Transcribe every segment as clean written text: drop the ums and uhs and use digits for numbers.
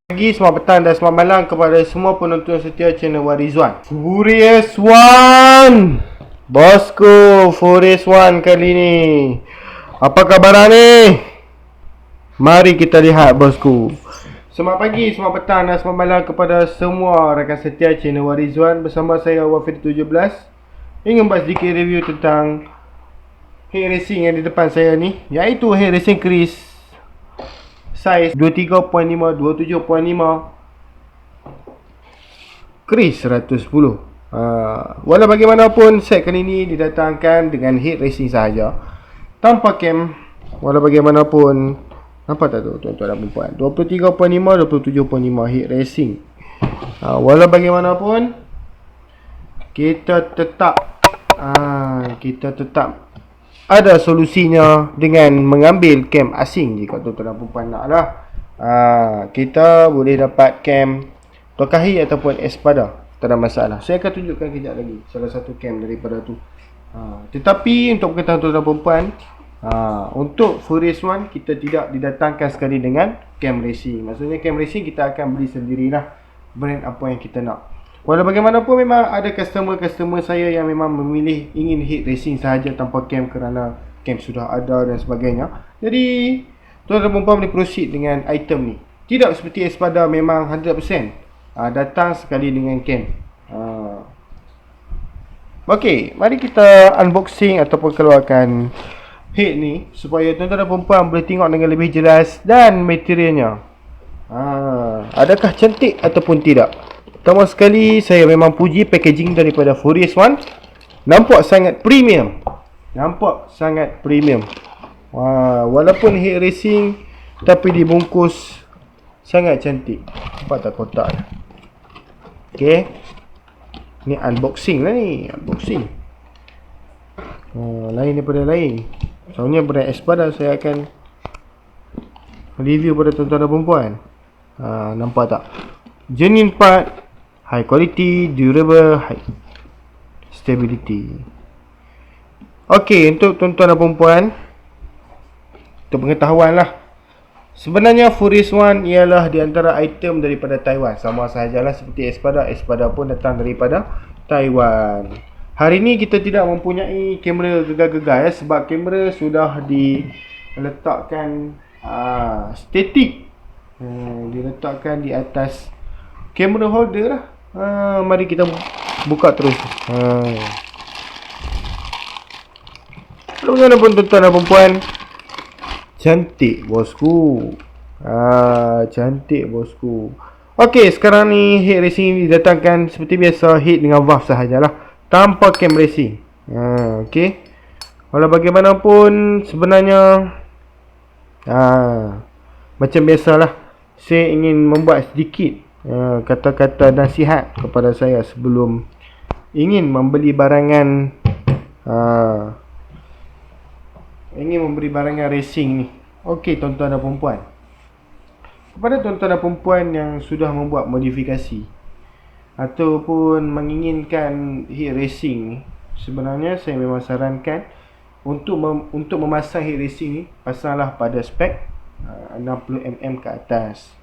Pagi, selamat petang dan selamat malam kepada semua penonton setia channel Warizwan. Furious One, bosku, Furious One kali ni. Apa khabar ni? Mari kita lihat, bosku. Selamat pagi, selamat petang dan selamat malam kepada semua rakan setia channel Warizwan. Bersama saya Wafid 17 ingin buat sedikit review tentang head racing yang di depan saya ni, iaitu head racing Chris saiz 23.5, 27.5 Chris 110. Walau bagaimanapun, set kali ini didatangkan dengan head racing sahaja, tanpa cam. Walau bagaimanapun, nampak tak tu tuan-tuan dan puan, 23.5, 27.5 head racing. Walau bagaimanapun, kita tetap ada solusinya dengan mengambil cam asing. Jika tuan-tuan dan puan nak lah, kita boleh dapat cam Tokahi ataupun Espada, tak ada masalah. Saya akan tunjukkan kejap lagi salah satu cam daripada tu. Tetapi untuk pengetahuan tuan-tuan dan puan, untuk Furious One kita tidak didatangkan sekali dengan cam racing. Maksudnya cam racing kita akan beli sendirilah brand apa yang kita nak. Walau bagaimanapun, memang ada customer saya yang memang memilih ingin hit racing sahaja tanpa cam kerana cam sudah ada dan sebagainya. Jadi tuan-tuan dan puan boleh proceed dengan item ni. Tidak seperti Espada memang 100% datang sekali dengan cam. Okey, mari kita unboxing ataupun keluarkan head ni supaya tuan-tuan dan puan boleh tengok dengan lebih jelas dan materialnya. Adakah cantik ataupun tidak? Pertama sekali, saya memang puji packaging daripada Furious One. Nampak sangat premium. Walaupun head racing, tapi dibungkus sangat cantik. Nampak tak kotak dia? Okay, ni unboxing lah ni. Lain daripada lain. Soalnya brand Espada saya akan review pada tuan-tuan dan perempuan. Nampak tak? Genuine part, high quality, durable, high stability. Okey, untuk tuan-tuan dan perempuan, untuk pengetahuan lah, sebenarnya Furious One ialah di antara item daripada Taiwan. Sama sahajalah seperti Espada. Espada pun datang daripada Taiwan. Hari ni kita tidak mempunyai kamera gegar-gegar sebab kamera sudah diletakkan statik. Diletakkan di atas kamera holder lah. Mari kita buka terus. Bagaimanapun tuan-tuan dan perempuan, cantik bosku. Okey, sekarang ni head racing didatangkan seperti biasa, head dengan valve sahajalah, tanpa cam racing. Okey. Walau bagaimanapun, sebenarnya macam biasalah, saya ingin membuat sedikit kata-kata nasihat kepada saya sebelum ingin membeli barangan racing ni. Okey, tuan-tuan dan perempuan, kepada tuan-tuan dan perempuan yang sudah membuat modifikasi ataupun menginginkan head racing ni, sebenarnya saya memang sarankan untuk memasang head racing ni, pasanglah pada spek 60mm ke atas.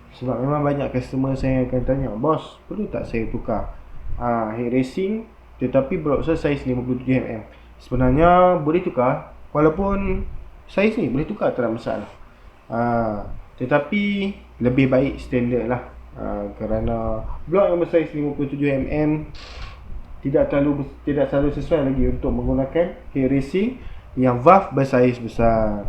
Sebab memang banyak customer saya akan tanya, bos, perlu tak saya tukar head racing tetapi berusaha saiz 57mm? Sebenarnya boleh tukar, walaupun saiz ni boleh tukar, tak ada masalah. Tetapi lebih baik standard lah, kerana blok yang bersaiz 57mm tidak selalu sesuai lagi untuk menggunakan head racing yang valve bersaiz besar.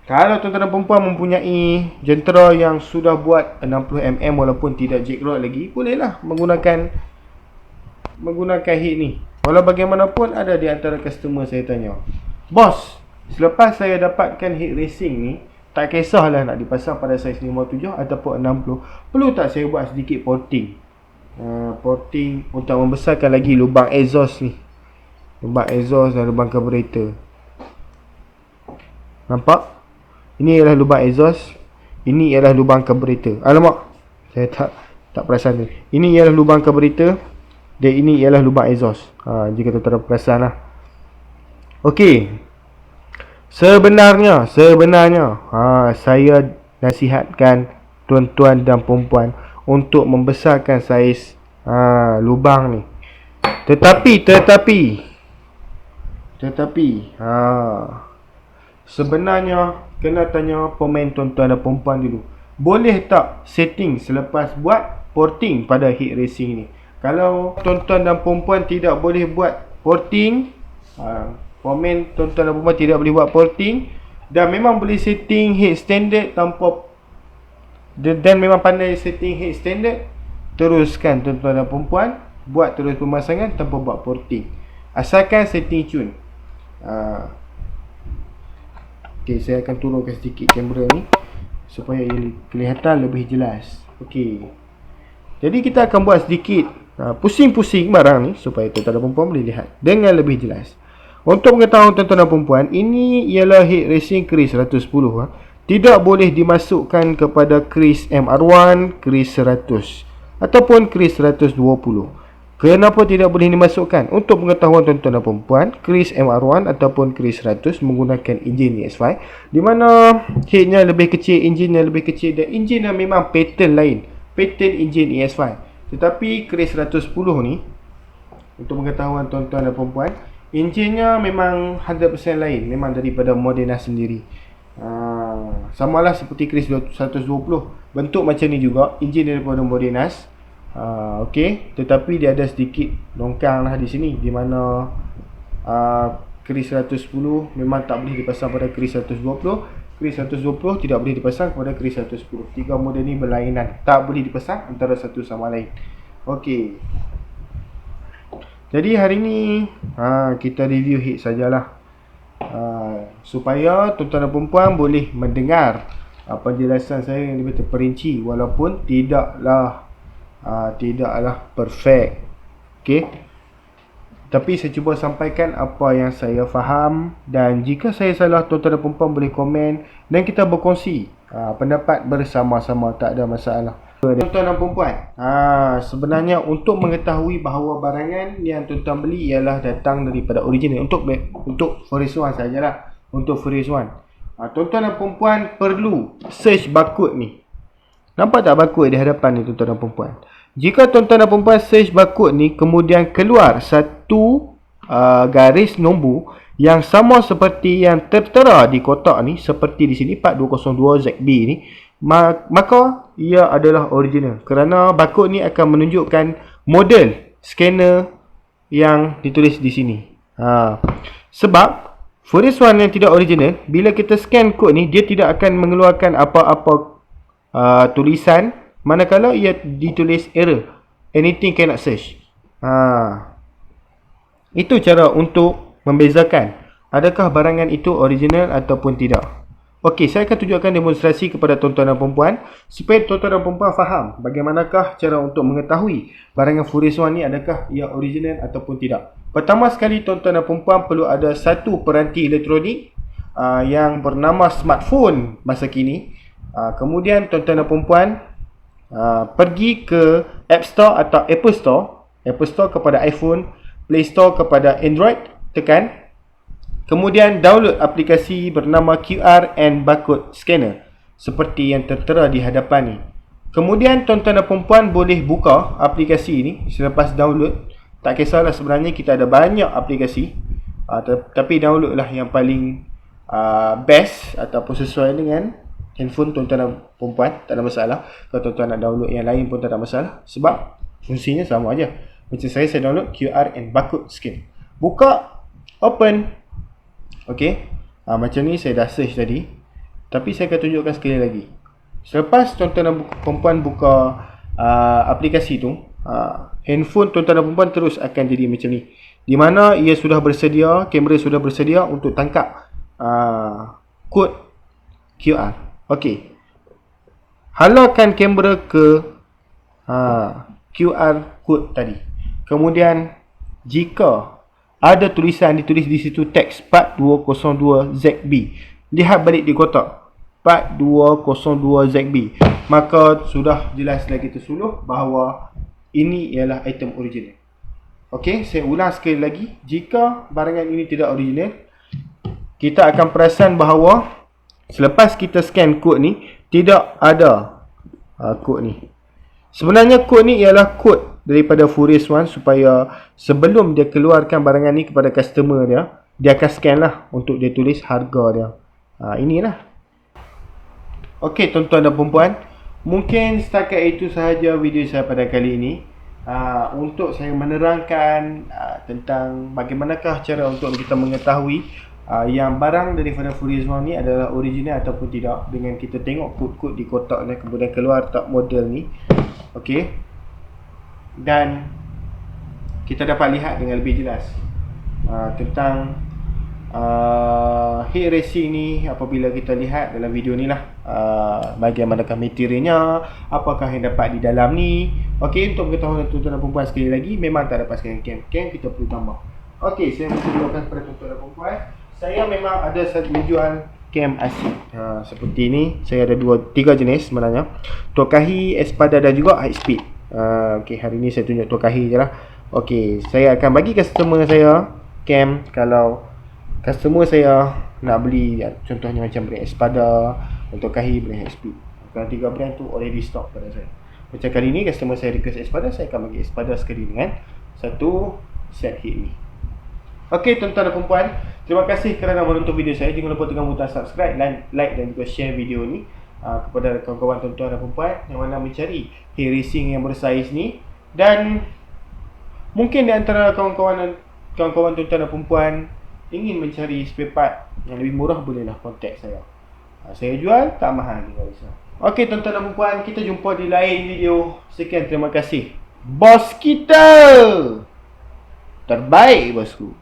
Kalau tuan-tuan dan perempuan mempunyai jentera yang sudah buat 60mm walaupun tidak jack rod lagi, bolehlah menggunakan head ni. Walau bagaimanapun, ada di antara customer saya tanya, bos, selepas saya dapatkan head racing ni, tak kisahlah nak dipasang pada saiz 57 ataupun 60, perlu tak saya buat sedikit porting? Porting untuk membesarkan lagi lubang exhaust ni, lubang exhaust dan lubang carburetor. Nampak? Ini ialah lubang exhaust, ini ialah lubang carburetor. Alamak, saya tak perasan ni. Ini ialah lubang carburetor dan ini ialah lubang exhaust. Jika tuan-tuan perasan lah. Okey, Sebenarnya saya nasihatkan tuan-tuan dan perempuan untuk membesarkan saiz lubang ni. Tetapi sebenarnya kena tanya pemain tuan-tuan dan perempuan dulu. Boleh tak setting selepas buat porting pada heat racing ni? Kalau tuan-tuan dan perempuan tidak boleh buat porting, pemain tuan-tuan dan perempuan tidak boleh buat porting dan memang boleh setting heat standard tanpa, dan memang pandai setting heat standard, teruskan tuan-tuan dan perempuan buat terus pemasangan tanpa buat porting, asalkan setting tune. Okay, saya akan turunkan sedikit kamera ni supaya ia kelihatan lebih jelas. Okay, jadi kita akan buat sedikit pusing-pusing barang ni supaya tuan-tuan dan perempuan boleh lihat dengan lebih jelas. Untuk mengetahui tuan-tuan dan perempuan, ini ialah heat racing Cris 110. Tidak boleh dimasukkan kepada Cris MR1, Cris 100 ataupun Cris 120. Kenapa tidak boleh dimasukkan? Untuk pengetahuan tuan-tuan dan perempuan, Cris MR1 ataupun Cris 100 menggunakan enjin EX5, di mana headnya lebih kecil, enjinnya lebih kecil, dan enjinnya memang pattern lain, pattern enjin EX5. Tetapi Cris 110 ni, untuk pengetahuan tuan-tuan dan perempuan, enjinnya memang 100% lain, memang daripada Modena sendiri. Samalah seperti Cris 120, bentuk macam ni juga, enjin daripada Modenas. Okey, tetapi dia ada sedikit longkang lah di sini, di mana Cris 110 memang tak boleh dipasang pada Cris 120, Cris 120 tidak boleh dipasang kepada Cris 110. Tiga model ni berlainan, tak boleh dipasang antara satu sama lain. Okey, jadi hari ni kita review heat sajalah, supaya tuan-tuan dan perempuan boleh mendengar penjelasan saya yang lebih terperinci, walaupun tidaklah perfect. Okey, tapi saya cuba sampaikan apa yang saya faham, dan jika saya salah, tuan-tuan dan perempuan boleh komen dan kita berkongsi pendapat bersama-sama, tak ada masalah. Tuan-tuan dan perempuan, sebenarnya untuk mengetahui bahawa barangan yang tuan-tuan beli ialah datang daripada original, untuk Forest One sajalah, untuk Forest One, tuan-tuan dan perempuan perlu search barcode ni. Nampak tak barcode di hadapan ni tuan-tuan dan perempuan? Jika tuan-tuan dan perempuan search barcode ni, kemudian keluar satu garis nombor yang sama seperti yang tertera di kotak ni, seperti di sini 4202 ZB ni, maka ia adalah original, kerana barcode ni akan menunjukkan model scanner yang ditulis di sini. Sebab Forest One yang tidak original, bila kita scan kod ni, dia tidak akan mengeluarkan apa-apa tulisan, manakala ia ditulis error, anything cannot search. Itu cara untuk membezakan adakah barangan itu original ataupun tidak. Okey, saya akan tunjukkan demonstrasi kepada tuan-tuan dan perempuan supaya tuan-tuan dan perempuan faham bagaimanakah cara untuk mengetahui barangan Forest One ni adakah ia original ataupun tidak. Pertama sekali, tuan-tuan dan perempuan perlu ada satu peranti elektronik yang bernama smartphone masa kini. Kemudian tuan-tuan dan perempuan pergi ke App Store atau Apple Store. Apple Store kepada iPhone, Play Store kepada Android, tekan. Kemudian download aplikasi bernama QR and Barcode Scanner seperti yang tertera di hadapan ni. Kemudian tuan-tuan dan perempuan boleh buka aplikasi ni selepas download. Tak kisahlah, sebenarnya kita ada banyak aplikasi, tapi download lah yang paling best ataupun sesuai dengan handphone tuan-tuan dan perempuan. Tak ada masalah. Kalau tuan-tuan nak download yang lain pun tak ada masalah, sebab fungsinya sama aja. Macam saya download QR and Barcode Scan. Buka, open. Okey, macam ni saya dah search tadi, tapi saya akan tunjukkan sekali lagi. Selepas tuan-tuan dan perempuan buka aplikasi tu, handphone tuan-tuan dan perempuan terus akan jadi macam ni, di mana ia sudah bersedia, kamera sudah bersedia untuk tangkap kod QR. Okey, halakan kamera ke QR kod tadi. Kemudian jika ada tulisan ditulis di situ teks 4202 ZB, lihat balik di kotak 4202 ZB, maka sudah jelas lagi tersuluh bahawa ini ialah item original. Okey, saya ulang sekali lagi. Jika barangan ini tidak original, kita akan perasan bahawa selepas kita scan kod ni, tidak ada kod ni. Sebenarnya kod ni ialah kod daripada Furious One supaya sebelum dia keluarkan barangan ni kepada customer dia akan scan lah untuk dia tulis harga dia. Inilah. Okey tuan-tuan dan puan-puan, mungkin setakat itu sahaja video saya pada kali ini. Untuk saya menerangkan tentang bagaimanakah cara untuk kita mengetahui yang barang daripada Furious One ni adalah original ataupun tidak, dengan kita tengok kod-kod di kotak ni, kemudian keluar tak model ni. Okey. Dan kita dapat lihat dengan lebih jelas tentang heat racing ni apabila kita lihat dalam video ni lah. Bagaimanakah materialnya, apakah yang dapat di dalam ni. Okey, untuk pengetahuan tuan-tuan dan perempuan, sekali lagi memang tak dapat sekian cam kita perlu tambah. Okey, saya menunjukkan kepada tuan-tuan dan perempuan, saya memang ada menjual cam asyik seperti ni. Saya ada 3 jenis sebenarnya, Tokahi, Espada dan juga High Speed. Okey, hari ni saya tunjuk Tokahi je lah. Okey, saya akan bagi customer saya cam kalau customer saya nak beli, contohnya macam brand Espada, Tokahi, brand High Speed. Kalau 3 brand tu already stock pada saya. Macam kali ni customer saya request Espada, saya akan bagi Espada sekali dengan satu set heat ni. Okey tuan-tuan dan perempuan, terima kasih kerana menonton video saya. Jangan lupa tekan butang subscribe, like dan juga share video ni kepada kawan-kawan tuan-tuan dan perempuan yang mana mencari heat racing yang bersaiz ni. Dan mungkin di antara kawan-kawan tuan-tuan dan perempuan ingin mencari spare part yang lebih murah, bolehlah kontak saya. Saya jual tak mahal, tidak risau. Okey tuan-tuan dan perempuan, kita jumpa di lain video. Sekian, terima kasih. Bos kita terbaik bosku.